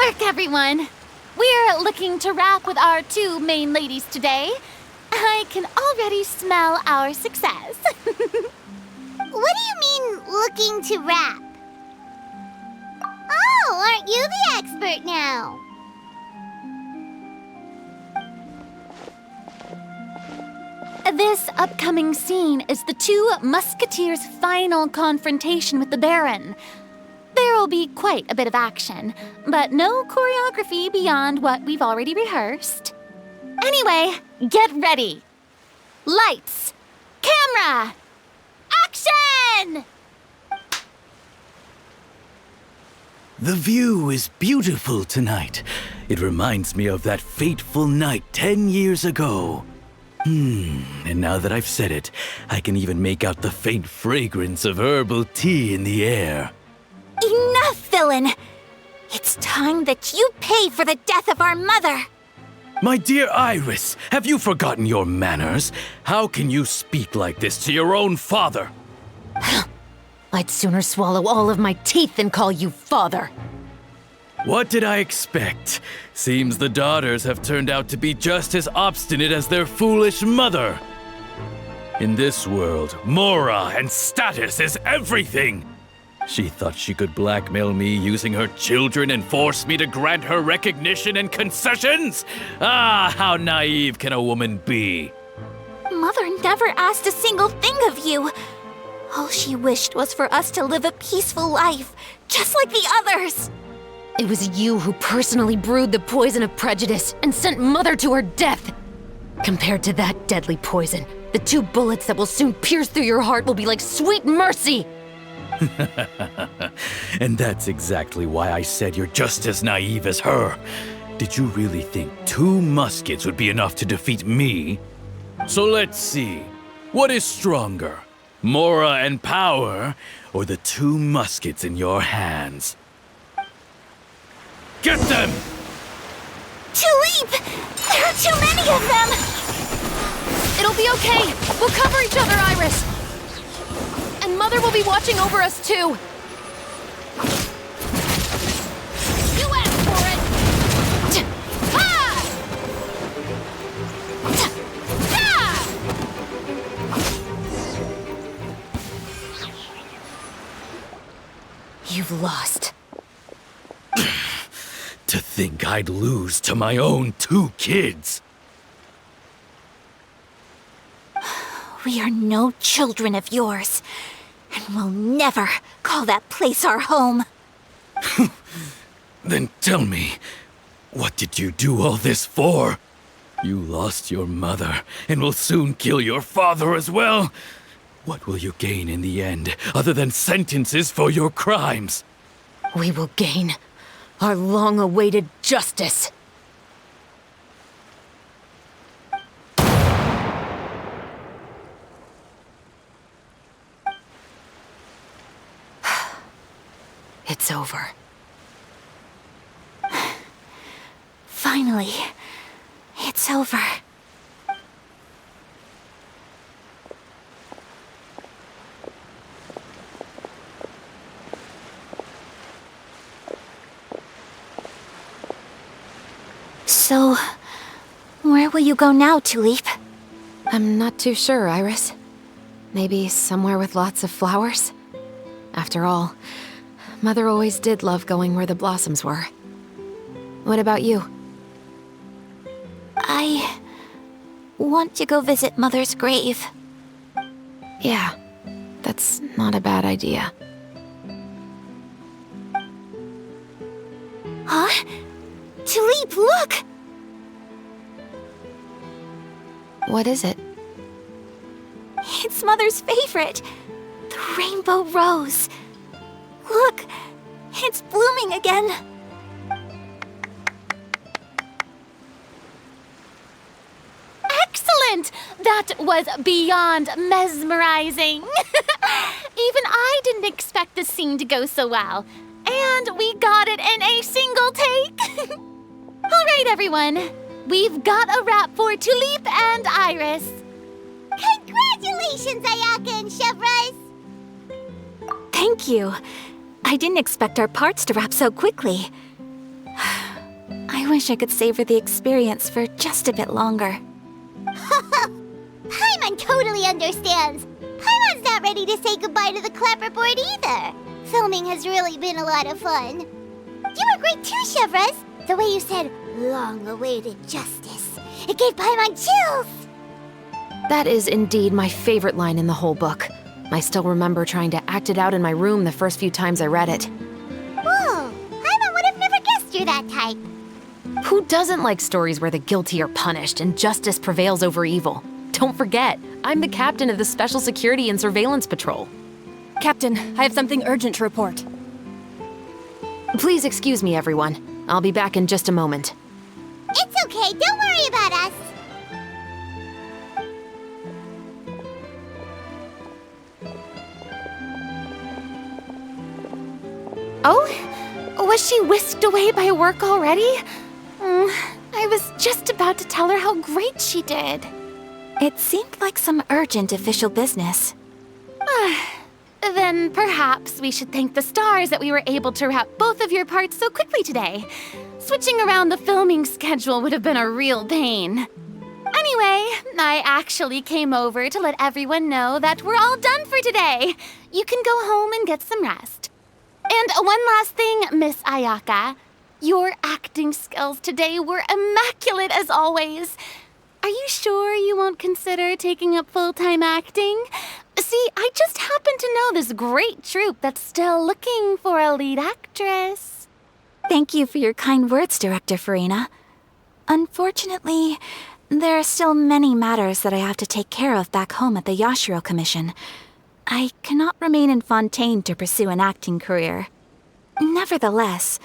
work, everyone! We're looking to wrap with our two main ladies today. I can already smell our success. What do you mean, looking to wrap? Oh, aren't you the expert now? This upcoming scene is the two Musketeers' final confrontation with the Baron. There will be quite a bit of action, but no choreography beyond what we've already rehearsed. Anyway, get ready. Lights, camera, action! The view is beautiful tonight. It reminds me of that fateful night 10 years ago. And now that I've said it, I can even make out the faint fragrance of herbal tea in the air. Enough, villain! It's time that you pay for the death of our mother! My dear Iris, have you forgotten your manners? How can you speak like this to your own father? I'd sooner swallow all of my teeth than call you father. What did I expect? Seems the daughters have turned out to be just as obstinate as their foolish mother. In this world, Mora and status is everything. She thought she could blackmail me using her children and force me to grant her recognition and concessions? Ah, how naive can a woman be? Mother never asked a single thing of you. All she wished was for us to live a peaceful life, just like the others. It was you who personally brewed the poison of prejudice and sent Mother to her death. Compared to that deadly poison, the 2 bullets that will soon pierce through your heart will be like sweet mercy. And that's exactly why I said you're just as naive as her. Did you really think 2 muskets would be enough to defeat me? So let's see. What is stronger? Mora and power, or the 2 muskets in your hands? Get them! Tulip! There are too many of them! It'll be okay. We'll cover each other, Iris. And Mother will be watching over us, too. You asked for it! Ha! You've lost. To think I'd lose to my own 2 kids. We are no children of yours, and we'll never call that place our home. Then tell me, what did you do all this for? You lost your mother, and will soon kill your father as well. What will you gain in the end, other than sentences for your crimes? We will gain our long-awaited justice. It's over. Finally, it's over. So, where will you go now, Tulip? I'm not too sure, Iris. Maybe somewhere with lots of flowers? After all, Mother always did love going where the blossoms were. What about you? I want to go visit Mother's grave. Yeah, that's not a bad idea. Huh? Tulip, look! What is it? It's Mother's favorite, the rainbow rose. Look, it's blooming again. Excellent! That was beyond mesmerizing. Even I didn't expect the scene to go so well. And we got it in a single take. All right, everyone. We've got a wrap for Tulip and Iris. Congratulations, Ayaka and Chevreuse! Thank you. I didn't expect our parts to wrap so quickly. I wish I could savor the experience for just a bit longer. Paimon totally understands. Paimon's not ready to say goodbye to the clapperboard either. Filming has really been a lot of fun. You were great too, Chevreuse. The way you said, long-awaited justice. It gave Paimon chills. That is indeed my favorite line in the whole book. I still remember trying to act it out in my room the first few times I read it. Whoa, Paimon would have never guessed you're that type. Who doesn't like stories where the guilty are punished and justice prevails over evil? Don't forget, I'm the captain of the Special Security and Surveillance Patrol. Captain, I have something urgent to report. Please excuse me, everyone. I'll be back in just a moment. It's okay, don't worry about us. Oh? Was she whisked away by work already? I was just about to tell her how great she did. It seemed like some urgent official business. Then perhaps we should thank the stars that we were able to wrap both of your parts so quickly today. Switching around the filming schedule would have been a real pain. Anyway, I actually came over to let everyone know that we're all done for today. You can go home and get some rest. And one last thing, Miss Ayaka. Your acting skills today were immaculate as always. Are you sure you won't consider taking up full-time acting? See, I just happen to know this great troupe that's still looking for a lead actress. Thank you for your kind words, Director Furina. Unfortunately, there are still many matters that I have to take care of back home at the Yashiro Commission. I cannot remain in Fontaine to pursue an acting career. Nevertheless,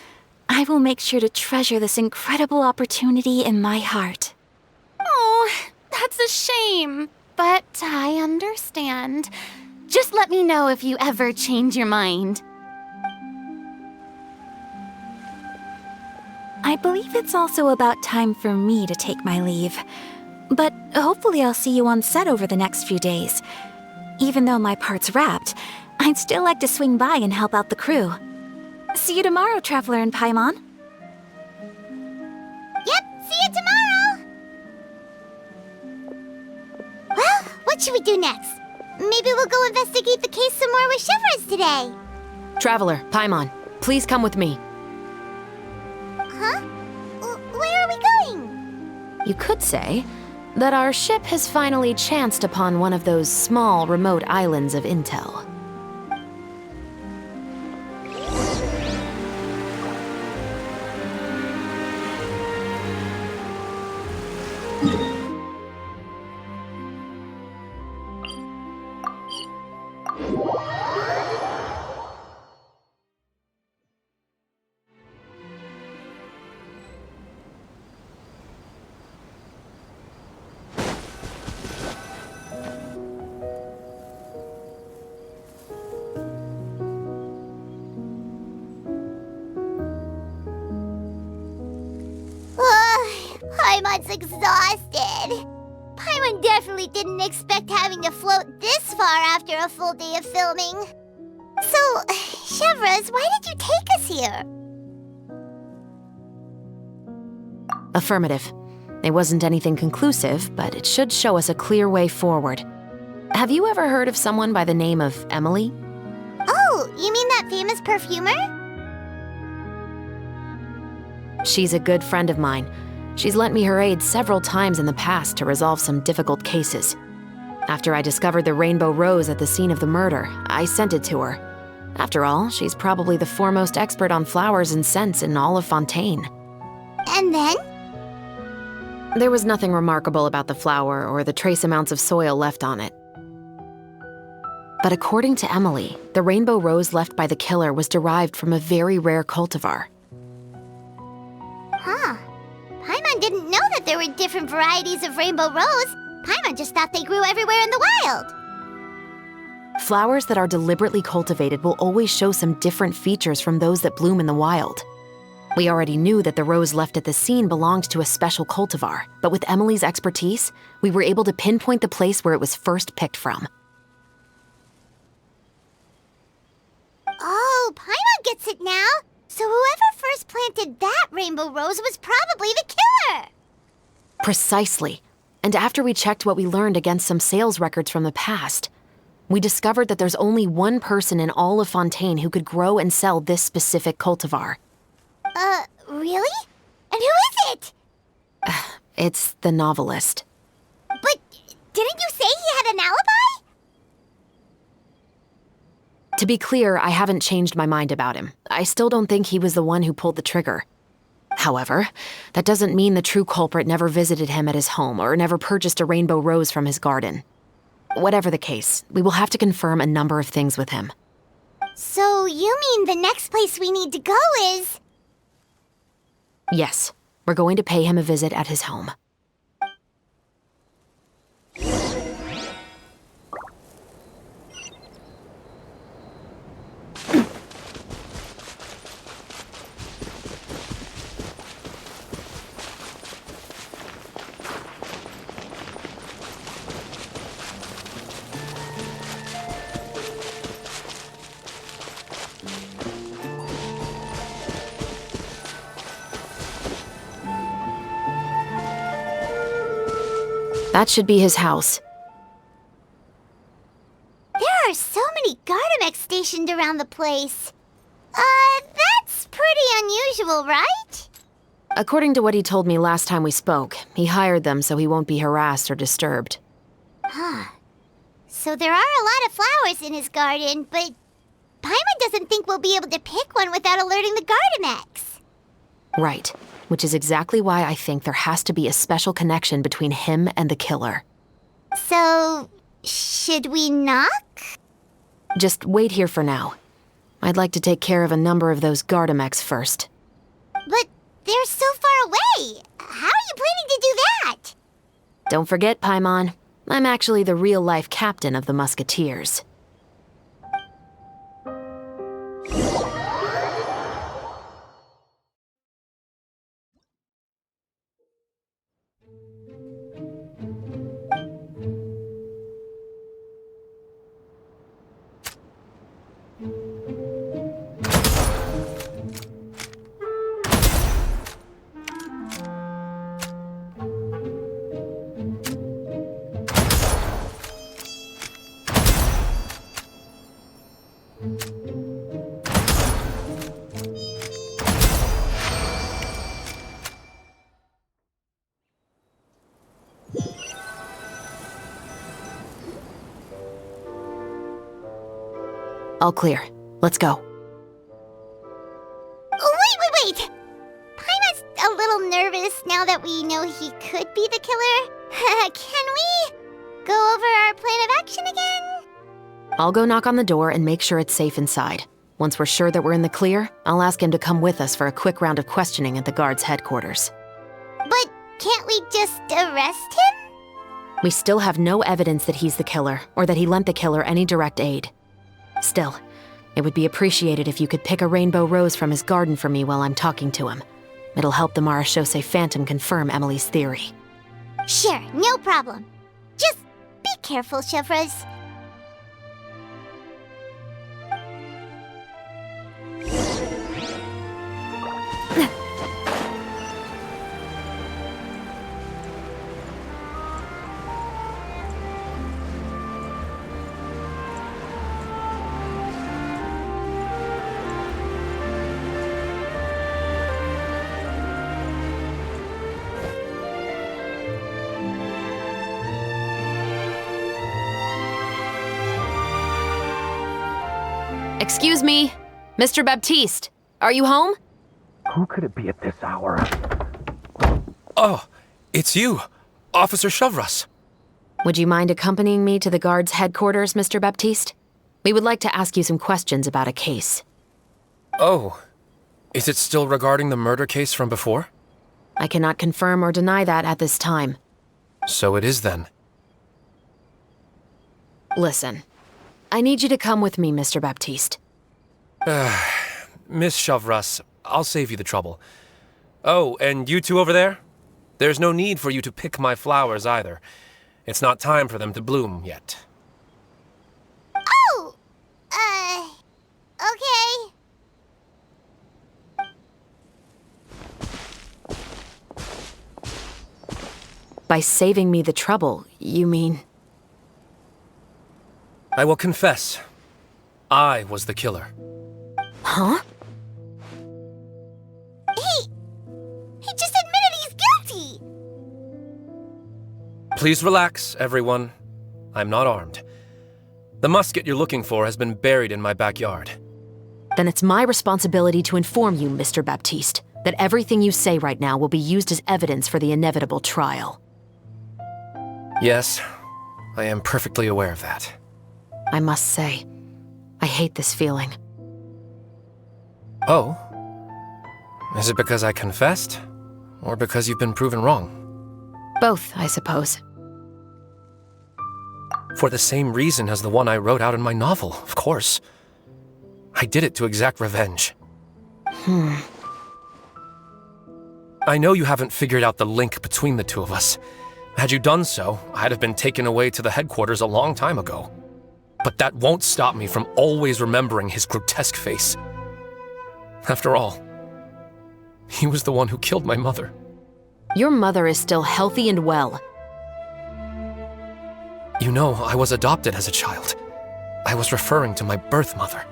I will make sure to treasure this incredible opportunity in my heart. Oh, that's a shame, but I understand. Just let me know if you ever change your mind. I believe it's also about time for me to take my leave. But hopefully I'll see you on set over the next few days. Even though my part's wrapped, I'd still like to swing by and help out the crew. See you tomorrow, Traveler and Paimon. Yep, see you tomorrow. Well, what should we do next? Maybe we'll go investigate the case some more with Chevreuse today. Traveler, Paimon, please come with me. Huh? Where are we going? You could say that our ship has finally chanced upon one of those small, remote islands of intel. Paimon's exhausted. Paimon definitely didn't expect having to float this far after a full day of filming. So, Chevreuse, why did you take us here? Affirmative. It wasn't anything conclusive, but it should show us a clear way forward. Have you ever heard of someone by the name of Emily? Oh, you mean that famous perfumer? She's a good friend of mine. She's lent me her aid several times in the past to resolve some difficult cases. After I discovered the rainbow rose at the scene of the murder, I sent it to her. After all, she's probably the foremost expert on flowers and scents in all of Fontaine. And then? There was nothing remarkable about the flower or the trace amounts of soil left on it. But according to Emily, the rainbow rose left by the killer was derived from a very rare cultivar. Huh. Paimon didn't know that there were different varieties of rainbow rose. Paimon just thought they grew everywhere in the wild. Flowers that are deliberately cultivated will always show some different features from those that bloom in the wild. We already knew that the rose left at the scene belonged to a special cultivar, but with Emily's expertise, we were able to pinpoint the place where it was first picked from. Oh, Paimon gets it now. So So whoever first planted that rainbow rose was probably the killer! Precisely. And after we checked what we learned against some sales records from the past, we discovered that there's only one person in all of Fontaine who could grow and sell this specific cultivar. Really? And who is it? It's the novelist. But didn't you say he had an alibi? To be clear, I haven't changed my mind about him. I still don't think he was the one who pulled the trigger. However, that doesn't mean the true culprit never visited him at his home or never purchased a rainbow rose from his garden. Whatever the case, we will have to confirm a number of things with him. So you mean the next place we need to go is... Yes, we're going to pay him a visit at his home. That should be his house. There are so many Gardamex stationed around the place. That's pretty unusual, right? According to what he told me last time we spoke, he hired them so he won't be harassed or disturbed. So there are a lot of flowers in his garden, but Paimon doesn't think we'll be able to pick one without alerting the Gardamex. Right, which is exactly why I think there has to be a special connection between him and the killer. So, should we knock? Just wait here for now. I'd like to take care of a number of those Gardamex first. But they're so far away. How are you planning to do that? Don't forget, Paimon, I'm actually the real-life captain of the Musketeers. All clear. Let's go. Wait! Paimon's a little nervous now that we know he could be the killer. Can we go over our plan of action again? I'll go knock on the door and make sure it's safe inside. Once we're sure that we're in the clear, I'll ask him to come with us for a quick round of questioning at the guard's headquarters. But can't we just arrest him? We still have no evidence that he's the killer, or that he lent the killer any direct aid. Still, it would be appreciated if you could pick a rainbow rose from his garden for me while I'm talking to him. It'll help the Marechaussee Phantom confirm Emily's theory. Sure, no problem. Just be careful, Chevreuse. Excuse me, Mr. Baptiste, are you home? Who could it be at this hour? Oh, it's you, Officer Chevreuse. Would you mind accompanying me to the guard's headquarters, Mr. Baptiste? We would like to ask you some questions about a case. Oh, is it still regarding the murder case from before? I cannot confirm or deny that at this time. So it is then. Listen, I need you to come with me, Mr. Baptiste. Miss Chevreuse, I'll save you the trouble. Oh, and you two over there? There's no need for you to pick my flowers either. It's not time for them to bloom yet. Oh! Okay. By saving me the trouble, you mean... I will confess. I was the killer. Huh? He just admitted he's guilty! Please relax, everyone. I'm not armed. The musket you're looking for has been buried in my backyard. Then it's my responsibility to inform you, Mr. Baptiste, that everything you say right now will be used as evidence for the inevitable trial. Yes, I am perfectly aware of that. I must say, I hate this feeling. Oh? Is it because I confessed? Or because you've been proven wrong? Both, I suppose. For the same reason as the one I wrote out in my novel, of course. I did it to exact revenge. I know you haven't figured out the link between the two of us. Had you done so, I'd have been taken away to the headquarters a long time ago. But that won't stop me from always remembering his grotesque face. After all, he was the one who killed my mother. Your mother is still healthy and well. You know, I was adopted as a child. I was referring to my birth mother.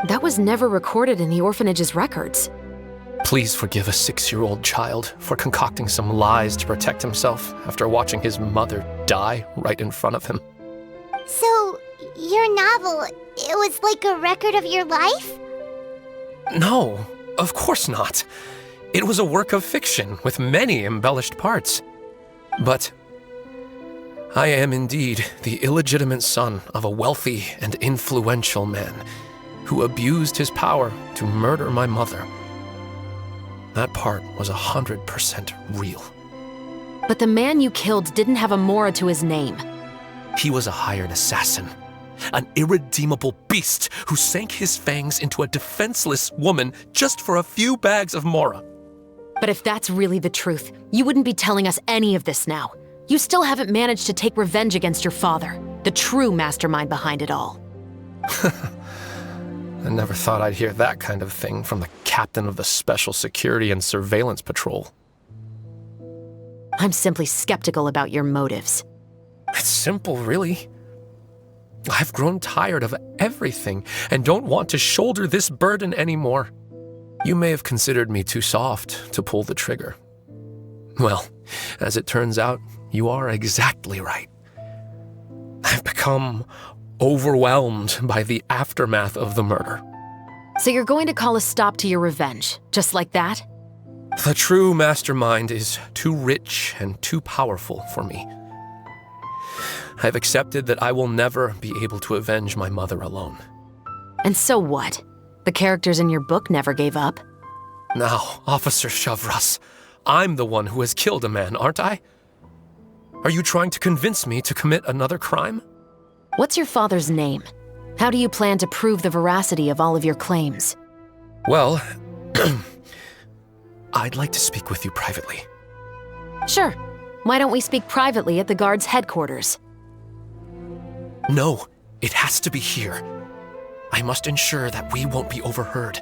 That was never recorded in the orphanage's records. Please forgive a 6-year-old child for concocting some lies to protect himself after watching his mother die right in front of him. So, your novel, it was like a record of your life? No, of course not. It was a work of fiction with many embellished parts. But I am indeed the illegitimate son of a wealthy and influential man who abused his power to murder my mother. That part was 100% real. But the man you killed didn't have a Mora to his name. He was a hired assassin, an irredeemable beast who sank his fangs into a defenseless woman just for a few bags of Mora. But if that's really the truth, you wouldn't be telling us any of this now. You still haven't managed to take revenge against your father, the true mastermind behind it all. I never thought I'd hear that kind of thing from the captain of the Special Security and Surveillance Patrol. I'm simply skeptical about your motives. It's simple, really. I've grown tired of everything and don't want to shoulder this burden anymore. You may have considered me too soft to pull the trigger. Well, as it turns out, you are exactly right. I've become overwhelmed by the aftermath of the murder. So you're going to call a stop to your revenge, just like that? The true mastermind is too rich and too powerful for me. I've accepted that I will never be able to avenge my mother alone. And so what? The characters in your book never gave up? Now, Officer Chevreuse, I'm the one who has killed a man, aren't I? Are you trying to convince me to commit another crime? What's your father's name? How do you plan to prove the veracity of all of your claims? Well, I'd like to speak with you privately. Sure. Why don't we speak privately at the guard's headquarters? No, it has to be here. I must ensure that we won't be overheard.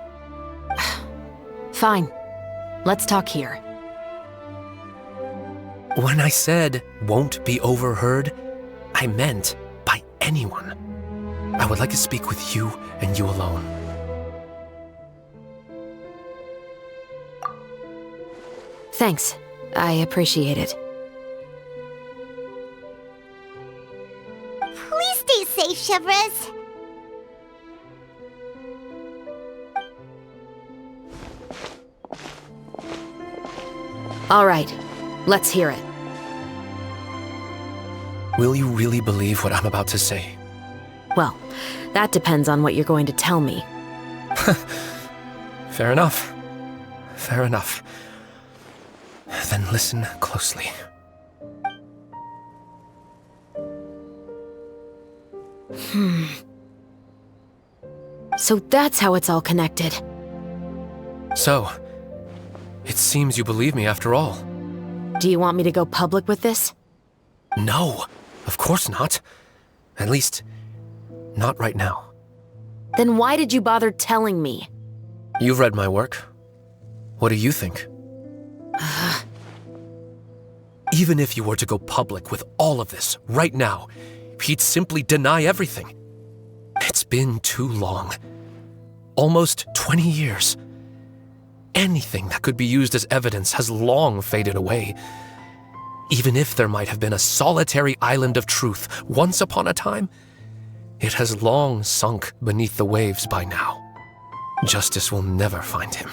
Fine. Let's talk here. When I said won't be overheard, I meant by anyone. I would like to speak with you and you alone. Thanks. I appreciate it. Please stay safe, Chevreuse. All right. Let's hear it. Will you really believe what I'm about to say? Well, that depends on what you're going to tell me. Fair enough. Fair enough. Then listen closely. So that's how it's all connected. So, it seems you believe me after all. Do you want me to go public with this? No, of course not. At least, not right now. Then why did you bother telling me? You've read my work. What do you think? Even if you were to go public with all of this right now, he'd simply deny everything. It's been too long. Almost 20 years. Anything that could be used as evidence has long faded away. Even if there might have been a solitary island of truth once upon a time, it has long sunk beneath the waves by now. Justice will never find him.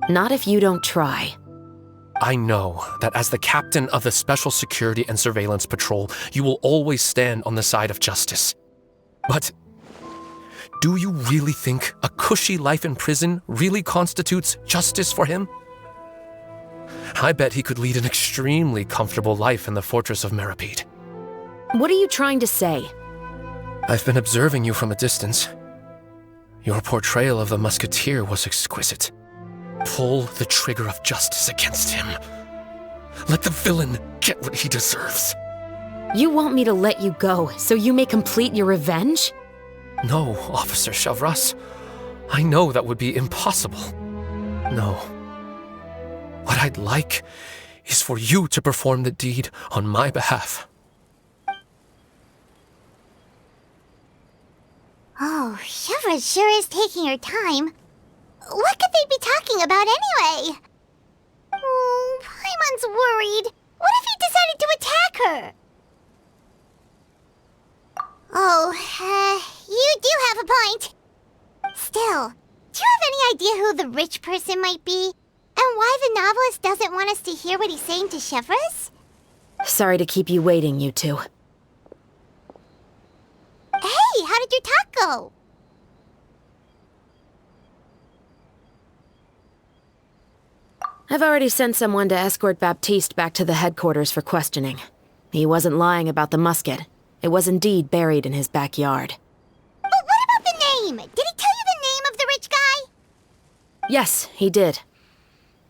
Not if you don't try. I know that as the captain of the Special Security and Surveillance Patrol, you will always stand on the side of justice. But do you really think a cushy life in prison really constitutes justice for him? I bet he could lead an extremely comfortable life in the fortress of Meripede. What are you trying to say? I've been observing you from a distance. Your portrayal of the musketeer was exquisite. Pull the trigger of justice against him. Let the villain get what he deserves. You want me to let you go so you may complete your revenge? No, Officer Chevreuse. I know that would be impossible. No. What I'd like is for you to perform the deed on my behalf. Oh, Chevreuse sure is taking her time. What could they be talking about anyway? Oh, Paimon's worried. What if he decided to attack her? Oh, you do have a point. Still, do you have any idea who the rich person might be? And why the novelist doesn't want us to hear what he's saying to Chevreuse? Sorry to keep you waiting, you two. Hey, how did your talk go? I've already sent someone to escort Baptiste back to the headquarters for questioning. He wasn't lying about the musket. It was indeed buried in his backyard. But what about the name? Did he tell you the name of the rich guy? Yes, he did.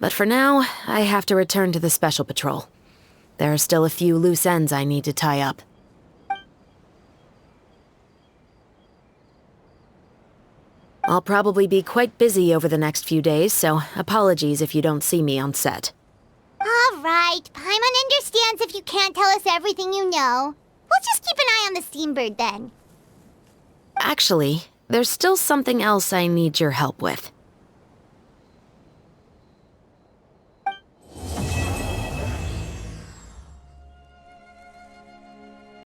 But for now, I have to return to the Special Patrol. There are still a few loose ends I need to tie up. I'll probably be quite busy over the next few days, so apologies if you don't see me on set. All right, Paimon understands if you can't tell us everything you know. We'll just keep an eye on the Steambird then. Actually, there's still something else I need your help with.